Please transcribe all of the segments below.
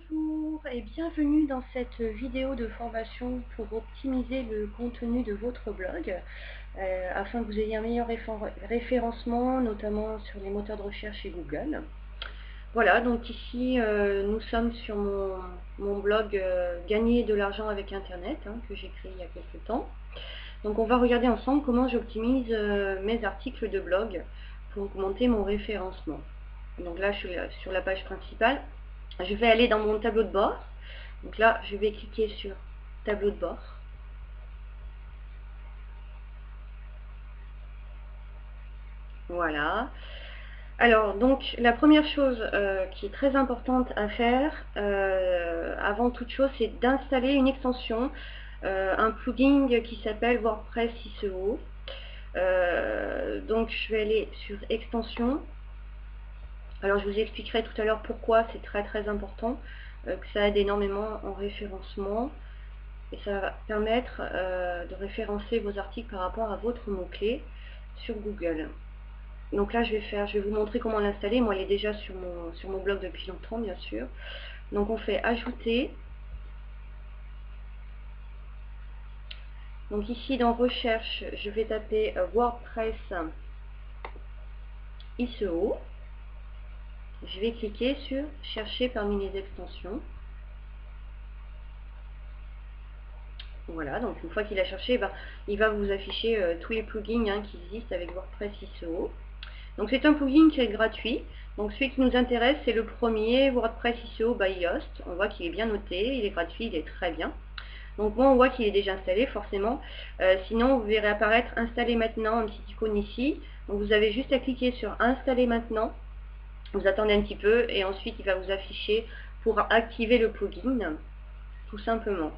Bonjour et bienvenue dans cette vidéo de formation pour optimiser le contenu de votre blog afin que vous ayez un meilleur référencement, notamment sur les moteurs de recherche et Google. Voilà, donc ici nous sommes sur mon blog Gagner de l'argent avec Internet que j'ai créé il y a quelques temps. Donc on va regarder ensemble comment j'optimise mes articles de blog pour augmenter mon référencement. Donc là je suis sur la page principale. Je vais aller dans mon tableau de bord. Donc là, je vais cliquer sur tableau de bord. Voilà. Alors, donc, la première chose qui est très importante à faire, avant toute chose, c'est d'installer une extension, un plugin qui s'appelle WordPress SEO. Donc, je vais aller sur extension. Alors, je vous expliquerai tout à l'heure pourquoi c'est très important, que ça aide énormément en référencement. Et ça va permettre de référencer vos articles par rapport à votre mot-clé sur Google. Donc là, je vais vous montrer comment l'installer. Moi, elle est déjà sur mon blog depuis longtemps, bien sûr. Donc on fait ajouter. Donc ici, dans recherche, je vais taper WordPress SEO. Je vais cliquer sur chercher parmi les extensions. Voilà, donc une fois qu'il a cherché, il va vous afficher tous les plugins qui existent avec WordPress SEO. Donc c'est un plugin qui est gratuit. Donc celui qui nous intéresse, c'est le premier, WordPress SEO by Yoast. On voit qu'il est bien noté, il est gratuit, il est très bien. Donc moi, on voit qu'il est déjà installé, forcément. Sinon, vous verrez apparaître installer maintenant, un petit icône ici. Donc vous avez juste à cliquer sur installer maintenant. Vous attendez un petit peu et ensuite il va vous afficher pour activer le plugin, tout simplement.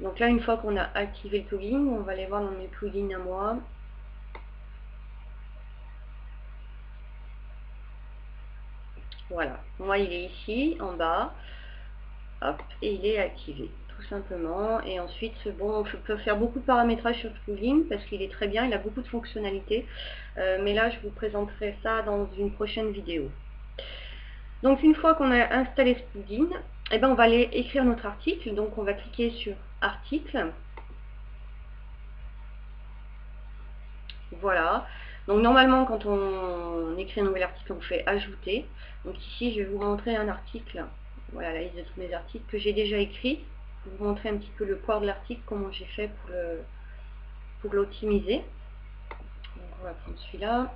Donc là, une fois qu'on a activé le plugin, on va aller voir dans mes plugins à moi. Voilà, moi il est ici, en bas. Hop, et il est activé, tout simplement. Et ensuite, bon, je peux faire beaucoup de paramétrage sur ce plugin parce qu'il est très bien, il a beaucoup de fonctionnalités. Mais là, je vous présenterai ça dans une prochaine vidéo. Donc, une fois qu'on a installé ce plugin, on va aller écrire notre article. Donc, on va cliquer sur article. Voilà. Donc, normalement, quand on écrit un nouvel article, on fait ajouter. Donc, ici, je vais vous montrer un article. Voilà la liste de tous mes articles que j'ai déjà écrits. Je vais vous montrer un petit peu le corps de l'article, comment j'ai fait pour l'optimiser. Donc, on va prendre celui-là.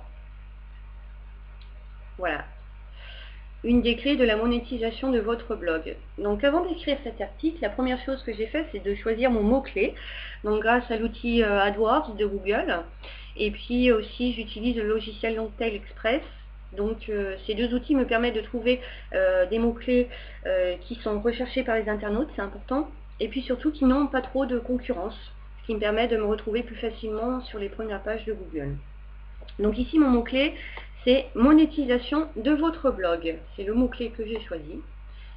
Voilà. Une des clés de la monétisation de votre blog. Donc avant d'écrire cet article, la première chose que j'ai fait, c'est de choisir mon mot-clé. Donc grâce à l'outil AdWords de Google. Et puis aussi, j'utilise le logiciel Longtail Express. Donc ces deux outils me permettent de trouver des mots-clés qui sont recherchés par les internautes, c'est important. Et puis surtout qui n'ont pas trop de concurrence, ce qui me permet de me retrouver plus facilement sur les premières pages de Google. Donc ici, mon mot-clé, c'est monétisation de votre blog. C'est le mot-clé que j'ai choisi.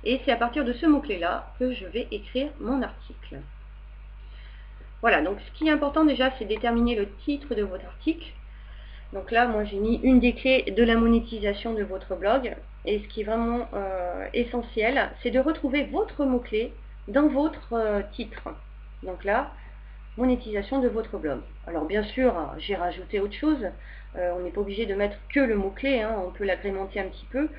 Et c'est à partir de ce mot-clé-là que je vais écrire mon article. Voilà, donc ce qui est important déjà, c'est déterminer le titre de votre article. Donc là, moi j'ai mis une des clés de la monétisation de votre blog. Et ce qui est vraiment essentiel, c'est de retrouver votre mot-clé dans votre titre. Donc là, monétisation de votre blog. Alors bien sûr, j'ai rajouté autre chose. On n'est pas obligé de mettre que le mot-clé, on peut l'agrémenter un petit peu.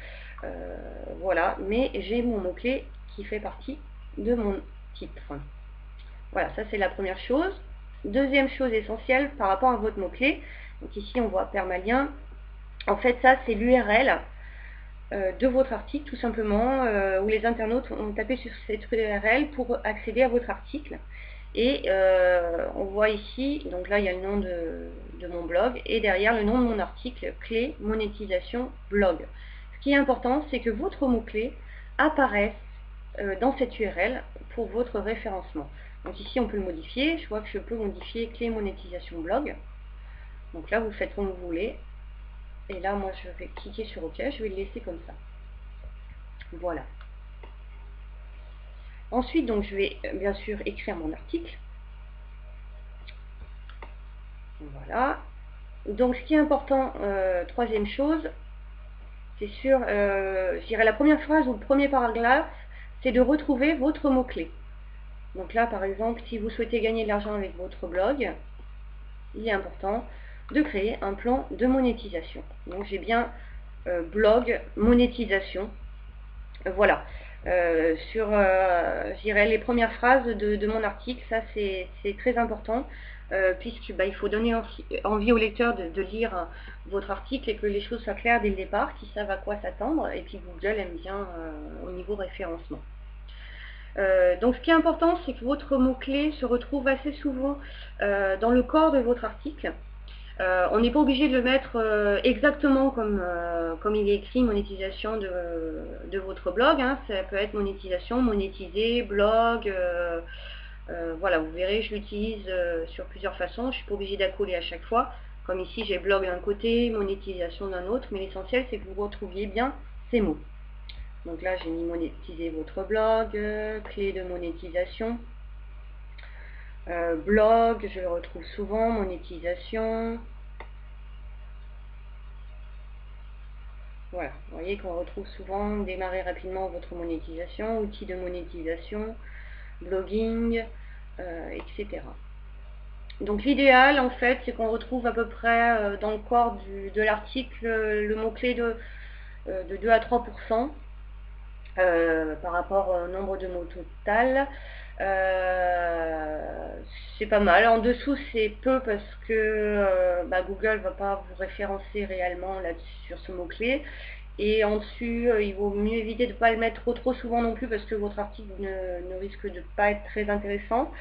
Voilà, mais j'ai mon mot-clé qui fait partie de mon titre. Voilà, ça c'est la première chose. Deuxième chose essentielle par rapport à votre mot-clé. Donc ici on voit permalien. En fait ça c'est l'URL de votre article tout simplement, où les internautes ont tapé sur cette URL pour accéder à votre article. Et on voit ici, donc là il y a le nom de mon blog et derrière le nom de mon article, clé monétisation blog. Ce qui est important, c'est que votre mot-clé apparaisse dans cette URL pour votre référencement. Donc ici on peut le modifier, je vois que je peux modifier clé monétisation blog. Donc là vous faites comme vous voulez. Et là moi je vais cliquer sur OK, je vais le laisser comme ça. Voilà. Ensuite donc je vais bien sûr écrire mon article. Voilà. Donc ce qui est important, troisième chose, c'est sûr, je dirais la première phrase ou le premier paragraphe, c'est de retrouver votre mot-clé. Donc là, par exemple, si vous souhaitez gagner de l'argent avec votre blog, il est important de créer un plan de monétisation. Donc j'ai bien blog, monétisation. Voilà. Je dirais les premières phrases de mon article, ça c'est très important, puisque il faut donner envie au lecteur de lire votre article et que les choses soient claires dès le départ, qu'ils savent à quoi s'attendre, et puis Google aime bien au niveau référencement. Donc ce qui est important, c'est que votre mot-clé se retrouve assez souvent dans le corps de votre article. On n'est pas obligé de le mettre exactement comme il est écrit, monétisation de votre blog. Hein. Ça peut être monétisation, monétiser, blog. Voilà, vous verrez, je l'utilise sur plusieurs façons. Je ne suis pas obligée d'accoler à chaque fois. Comme ici, j'ai blog d'un côté, monétisation d'un autre. Mais l'essentiel, c'est que vous retrouviez bien ces mots. Donc là, j'ai mis monétiser votre blog, clé de monétisation. Blog, je le retrouve souvent, monétisation. Voilà, vous voyez qu'on retrouve souvent démarrer rapidement votre monétisation, outils de monétisation, blogging, etc. Donc l'idéal, en fait, c'est qu'on retrouve à peu près dans le corps de l'article le mot-clé de 2 à 3%. Par rapport au nombre de mots total. C'est pas mal. En dessous, c'est peu parce que Google va pas vous référencer réellement là sur ce mot-clé. Et en dessus, il vaut mieux éviter de ne pas le mettre trop souvent non plus parce que votre article ne risque de pas être très intéressant,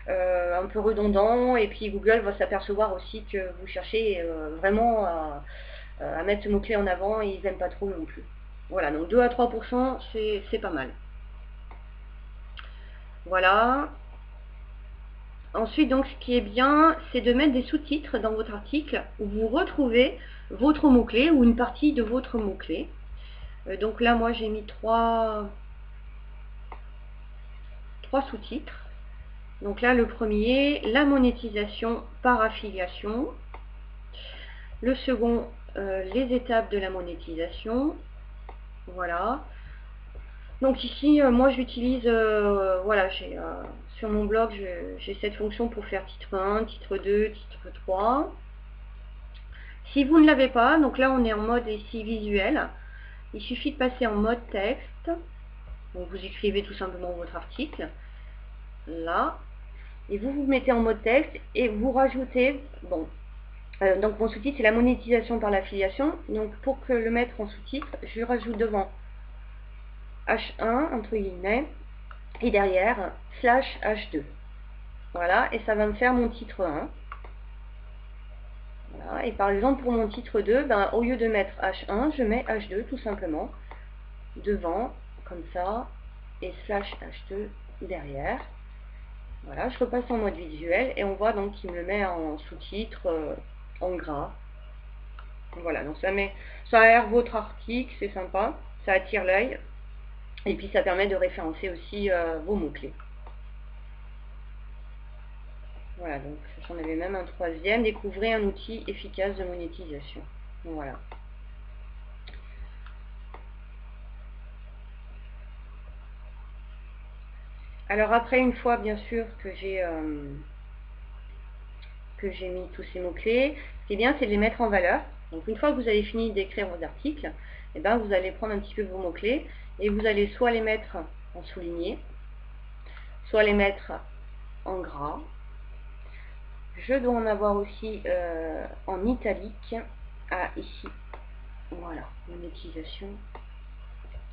un peu redondant. Et puis Google va s'apercevoir aussi que vous cherchez vraiment à mettre ce mot-clé en avant et ils n'aiment pas trop non plus. Voilà, donc 2 à 3%, c'est pas mal. Voilà. Ensuite, donc, ce qui est bien, c'est de mettre des sous-titres dans votre article où vous retrouvez votre mot-clé ou une partie de votre mot-clé. Donc là, moi, j'ai mis trois sous-titres. Donc là, le premier, la monétisation par affiliation. Le second, les étapes de la monétisation. Voilà. Donc ici, moi j'utilise, voilà, sur mon blog, j'ai cette fonction pour faire titre 1, titre 2, titre 3. Si vous ne l'avez pas, donc là on est en mode ici visuel, il suffit de passer en mode texte. Donc vous écrivez tout simplement votre article, là, et vous mettez en mode texte et vous rajoutez, bon, donc mon sous-titre c'est la monétisation par l'affiliation, donc pour que le mettre en sous-titre, je rajoute devant H1, entre guillemets, et derrière, /H2. Voilà, et ça va me faire mon titre 1. Voilà, et par exemple, pour mon titre 2, au lieu de mettre H1, je mets H2 tout simplement, devant, comme ça, et /H2 derrière. Voilà, je repasse en mode visuel, et on voit donc qu'il me le met en sous-titre, en gras. Voilà, donc ça aère votre article, c'est sympa, ça attire l'œil. Et puis ça permet de référencer aussi vos mots-clés. Voilà, donc j'en avais même un troisième. Découvrez un outil efficace de monétisation. Voilà. Alors après, une fois bien sûr que j'ai mis tous ces mots-clés, ce qui est bien, c'est de les mettre en valeur. Donc une fois que vous avez fini d'écrire vos articles, vous allez prendre un petit peu vos mots-clés et vous allez soit les mettre en souligné, soit les mettre en gras. Je dois en avoir aussi en italique. Ah, ici, voilà, monétisation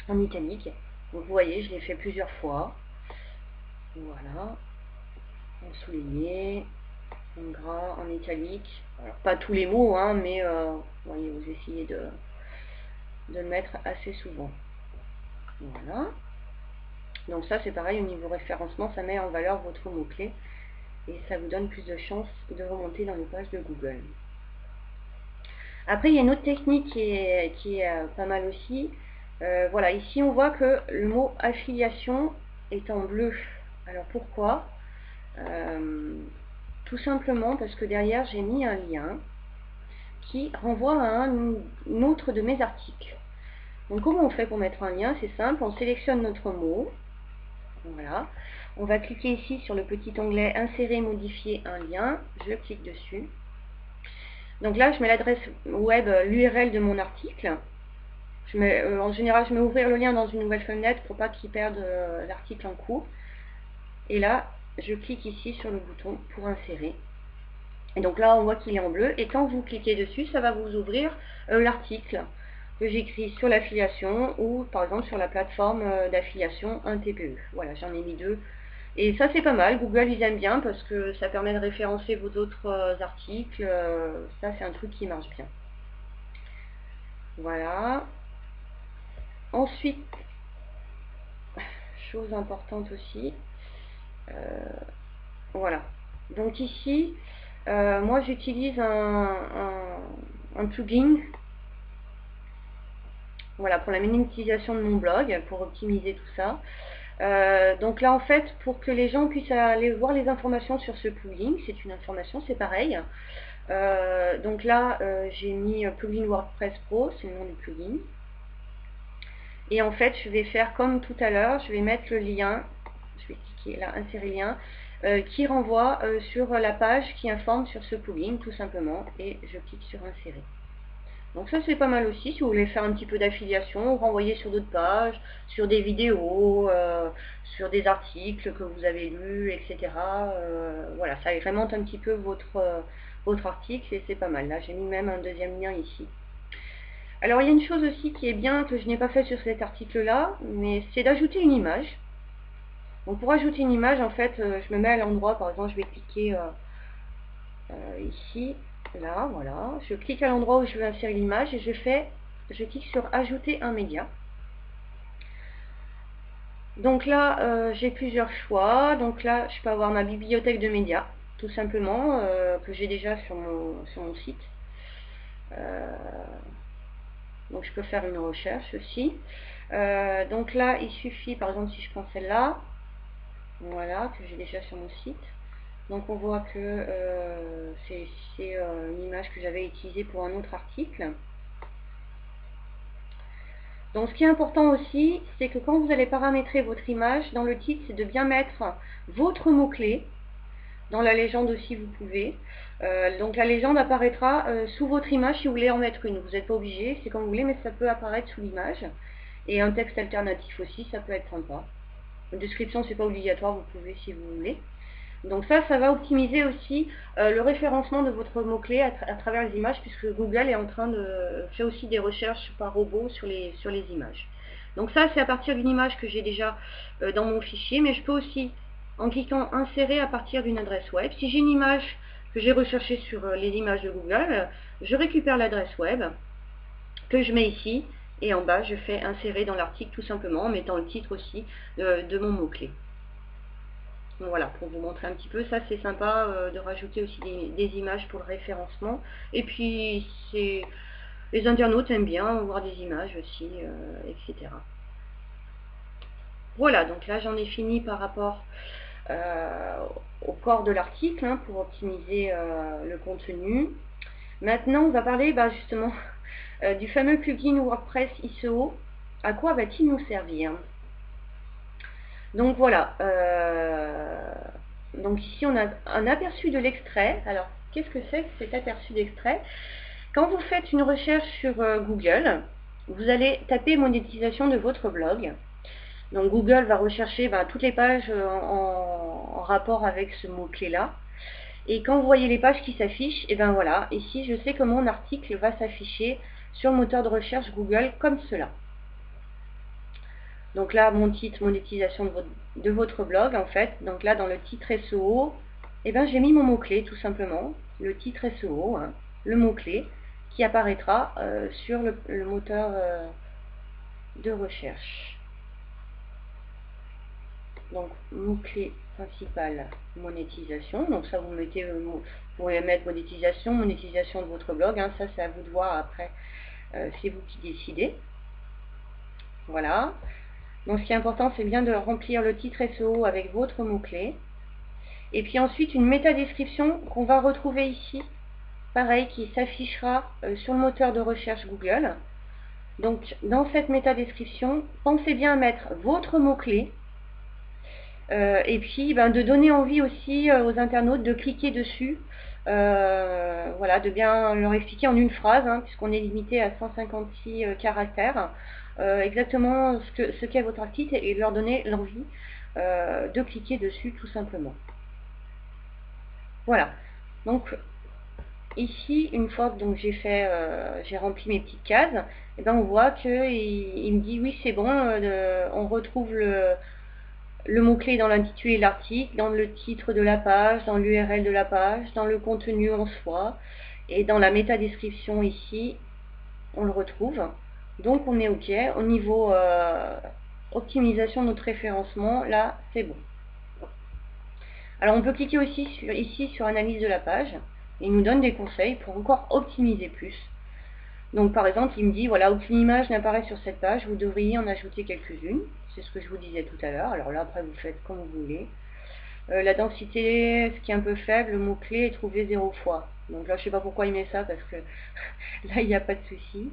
en italique. Donc vous voyez, je l'ai fait plusieurs fois. Voilà, en souligné, en gras, en italique. Alors, pas tous les mots, hein, mais vous voyez, vous essayez de le mettre assez souvent. Voilà. Donc ça, c'est pareil, au niveau référencement, ça met en valeur votre mot-clé et ça vous donne plus de chances de remonter dans les pages de Google. Après, il y a une autre technique qui est pas mal aussi. Voilà, ici on voit que le mot affiliation est en bleu. Alors pourquoi? Tout simplement parce que derrière j'ai mis un lien qui renvoie à un autre de mes articles. Donc comment on fait pour mettre un lien? C'est simple, on sélectionne notre mot. Voilà. On va cliquer ici sur le petit onglet Insérer, modifier un lien. Je clique dessus. Donc là, je mets l'adresse web, l'URL de mon article. En général, je mets ouvrir le lien dans une nouvelle fenêtre pour pas qu'il perde l'article en cours. Et là, je clique ici sur le bouton pour insérer. Et donc là, on voit qu'il est en bleu. Et quand vous cliquez dessus, ça va vous ouvrir l'article que j'écris sur l'affiliation ou par exemple sur la plateforme d'affiliation 1TPE. Voilà, j'en ai mis 2. Et ça, c'est pas mal. Google, ils aiment bien parce que ça permet de référencer vos autres articles. Ça, c'est un truc qui marche bien. Voilà. Ensuite, chose importante aussi. Voilà. Donc ici, moi, j'utilise un plugin. Voilà, pour la monétisation de mon blog, pour optimiser tout ça. Donc là, en fait, pour que les gens puissent aller voir les informations sur ce plugin, c'est une information, c'est pareil. Donc là, j'ai mis plugin WordPress Pro, c'est le nom du plugin. Et en fait, je vais faire comme tout à l'heure, je vais mettre le lien, je vais cliquer là, insérer lien, qui renvoie sur la page qui informe sur ce plugin, tout simplement, et je clique sur insérer. Donc ça, c'est pas mal aussi, si vous voulez faire un petit peu d'affiliation, renvoyer sur d'autres pages, sur des vidéos, sur des articles que vous avez lus, etc. Voilà, ça agrémente un petit peu votre article et c'est pas mal. Là, j'ai mis même un deuxième lien ici. Alors, il y a une chose aussi qui est bien, que je n'ai pas fait sur cet article-là, mais c'est d'ajouter une image. Donc, pour ajouter une image, en fait, je me mets à l'endroit, par exemple, je vais cliquer ici. Là, voilà, je clique à l'endroit où je veux insérer l'image et je clique sur ajouter un média. Donc là, j'ai plusieurs choix. Donc là, je peux avoir ma bibliothèque de médias, tout simplement, que j'ai déjà sur mon site. Donc je peux faire une recherche aussi. Donc là, il suffit, par exemple, si je prends celle-là, voilà, que j'ai déjà sur mon site. Donc on voit que c'est une image que j'avais utilisée pour un autre article. Donc ce qui est important aussi, c'est que quand vous allez paramétrer votre image, dans le titre, c'est de bien mettre votre mot-clé. Dans la légende aussi, vous pouvez. Donc la légende apparaîtra sous votre image si vous voulez en mettre une. Vous n'êtes pas obligé, c'est comme vous voulez, mais ça peut apparaître sous l'image. Et un texte alternatif aussi, ça peut être sympa. Une description, c'est pas obligatoire, vous pouvez si vous voulez. Donc ça va optimiser aussi le référencement de votre mot-clé à travers les images, puisque Google est en train de faire aussi des recherches par robot sur les images. Donc ça, c'est à partir d'une image que j'ai déjà dans mon fichier, mais je peux aussi, en cliquant insérer à partir d'une adresse web, si j'ai une image que j'ai recherchée sur les images de Google, je récupère l'adresse web que je mets ici, et en bas, je fais insérer dans l'article tout simplement, en mettant le titre aussi de mon mot-clé. Donc voilà, pour vous montrer un petit peu, ça c'est sympa de rajouter aussi des images pour le référencement. Et puis, les internautes aiment bien voir des images aussi, etc. Voilà, donc là j'en ai fini par rapport au corps de l'article, hein, pour optimiser le contenu. Maintenant, on va parler justement du fameux plugin WordPress ISO. À quoi va-t-il nous servir? Donc voilà, donc ici on a un aperçu de l'extrait. Alors qu'est-ce que c'est que cet aperçu d'extrait? Quand vous faites une recherche sur Google, vous allez taper monétisation de votre blog. Donc Google va rechercher toutes les pages en rapport avec ce mot-clé là. Et quand vous voyez les pages qui s'affichent, et bien voilà, ici je sais que mon article va s'afficher sur le moteur de recherche Google comme cela. Donc là, mon titre, monétisation de votre blog, en fait. Donc là, dans le titre SEO, j'ai mis mon mot-clé, tout simplement. Le titre SEO, hein, le mot-clé, qui apparaîtra sur le moteur de recherche. Donc, mot-clé principal, monétisation. Donc ça, vous pourrez mettre monétisation de votre blog. Hein. Ça, c'est à vous de voir après. C'est vous qui décidez. Voilà. Donc ce qui est important, c'est bien de remplir le titre SEO avec votre mot-clé. Et puis ensuite, une métadescription qu'on va retrouver ici. Pareil, qui s'affichera sur le moteur de recherche Google. Donc dans cette métadescription, pensez bien à mettre votre mot-clé et puis de donner envie aussi aux internautes de cliquer dessus. Voilà, de bien leur expliquer en une phrase, puisqu'on est limité à 156 caractères, exactement ce qu'est votre article et leur donner l'envie de cliquer dessus tout simplement. Voilà, donc ici, une fois que j'ai rempli mes petites cases, et on voit qu'il me dit oui c'est bon, on retrouve le mot-clé dans l'intitulé de l'article, dans le titre de la page, dans l'URL de la page, dans le contenu en soi, et dans la métadescription ici, on le retrouve. Donc on est OK. Au niveau optimisation de notre référencement, là c'est bon. Alors on peut cliquer aussi ici sur analyse de la page. Il nous donne des conseils pour encore optimiser plus. Donc par exemple, il me dit, voilà, aucune image n'apparaît sur cette page, vous devriez en ajouter quelques-unes. C'est ce que je vous disais tout à l'heure. Alors là, après, vous faites comme vous voulez. La densité, ce qui est un peu faible, le mot-clé est trouvé 0 fois. Donc là, je ne sais pas pourquoi il met ça, parce que là, il n'y a pas de souci.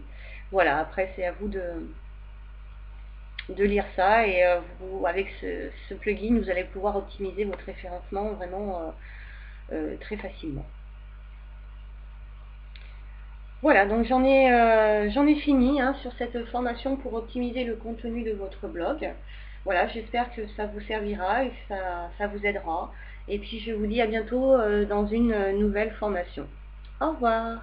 Voilà, après, c'est à vous de lire ça. Et avec ce plugin, vous allez pouvoir optimiser votre référencement vraiment très facilement. Voilà, donc j'en ai fini sur cette formation pour optimiser le contenu de votre blog. Voilà, j'espère que ça vous servira et que ça vous aidera. Et puis je vous dis à bientôt dans une nouvelle formation. Au revoir.